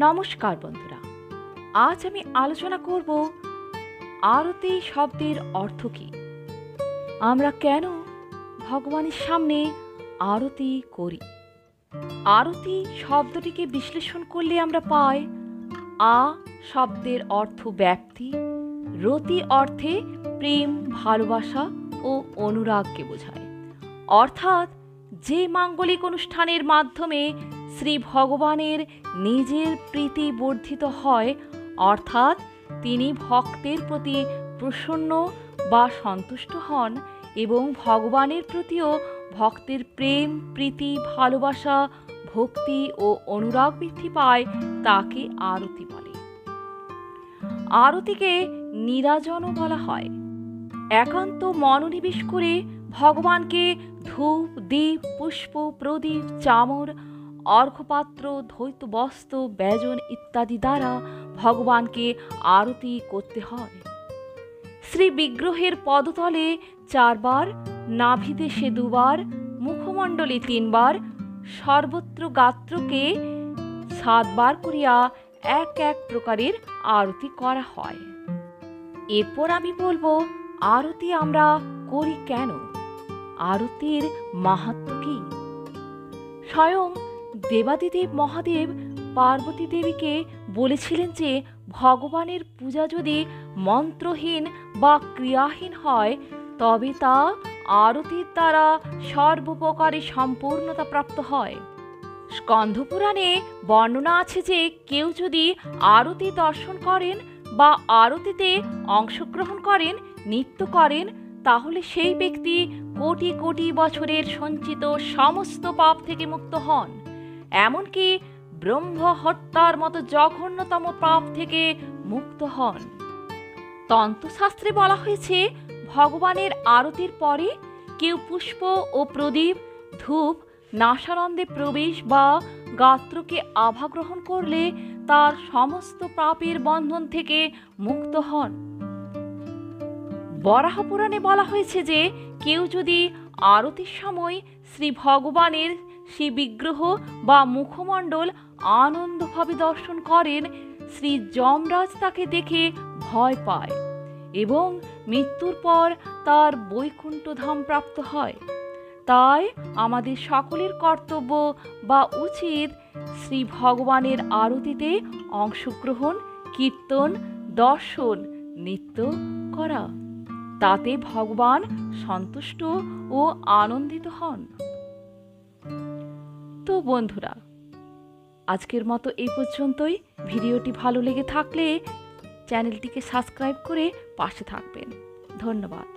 নমস্কার বন্ধুরা, আজ আমি আলোচনা করব আরতি শব্দের অর্থ কী, আমরা কেন ভগবানের সামনে আরতি করি। আরতি শব্দটিকে বিশ্লেষণ করলে আমরা পাই আ শব্দের অর্থ ব্যাপ্তি, রতি অর্থে প্রেম, ভালোবাসা ও অনুরাগকে বোঝায়। অর্থাৎ যে মাঙ্গলিক অনুষ্ঠানের মাধ্যমে শ্রী ভগবানের নিজের প্রীতি বর্ধিত হয়, অর্থাৎ তিনি ভক্তের প্রতি প্রসন্ন বা সন্তুষ্ট হন এবং ভগবানের প্রতিও ভক্তের প্রেম, প্রীতি, ভালোবাসা, ভক্তি ও অনুরাগ বৃদ্ধি পায়, তাকে আরতি বলে। আরতিকে নীরাজনও বলা হয়। একান্ত মনোনিবেশ করে ভগবানকে ধূপ, দীপ, পুষ্প, প্রদীপ, চামর, অর্ঘ্যপাত্র, ধৈত বস্ত্র, ব্যজন ইত্যাদি দ্বারা ভগবানকে আরতি করতে হয়। শ্রী বিগ্রহের পদতলে 4 বার, নাভিদেশে 2 বার, মুখমণ্ডলে 3 বার, সর্বত্র গাত্রকে 7 বার করিয়া এক এক প্রকারের আরতি করা হয়। এরপর আমি বলবো আরতি আমরা করি কেন, আরতির মাহাত্ম্য কী। স্বয়ং দেবাদিদেব মহাদেব পার্বতী দেবীকে বলেছিলেন যে ভগবানের পূজা যদি মন্ত্রহীন বা ক্রিয়াহীন হয়, তবে তা আরতির দ্বারা সর্বপ্রকারে সম্পূর্ণতা প্রাপ্ত হয়। স্কন্ধপুরাণে বর্ণনা আছে যে কেউ যদি আরতি দর্শন করেন বা আরতিতে অংশগ্রহণ করেন, নৃত্য করেন, তাহলে সেই ব্যক্তি কোটি কোটি বছরের সঞ্চিত সমস্ত পাপ থেকে মুক্ত হন, এমনকি ব্রহ্ম হত্যার মতো জঘন্যতম পাপ থেকে মুক্ত হন। তন্ত্রশাস্ত্রে বলা হয়েছে, ভগবানের আরতির পরে কেউ পুষ্প ও প্রদীপ, ধূপ, নাসানন্দে প্রবেশ বা গাত্রকে আভা গ্রহণ করলে তার সমস্ত পাপের বন্ধন থেকে মুক্ত হন। বরাহ পুরাণে বলা হয়েছে যে কেউ যদি আরতির সময় শ্রী ভগবানের শ্রী বিগ্রহ বা মুখমণ্ডল আনন্দভাবে দর্শন করেন, শ্রী যমরাজ তাকে দেখে ভয় পায় এবং মৃত্যুর পর তার বৈকুণ্ঠ ধাম প্রাপ্ত হয়। তাই আমাদের সকলের কর্তব্য বা উচিত শ্রী ভগবানের আরতিতে অংশগ্রহণ, কীর্তন, দর্শন, নৃত্য করা। তাতে ভগবান সন্তুষ্ট ও আনন্দিত হন। তো বন্ধুরা, আজকের মতো এই পর্যন্তই। ভিডিওটি ভালো লেগে থাকলে চ্যানেলটিকে সাবস্ক্রাইব করে পাশে থাকবেন। ধন্যবাদ।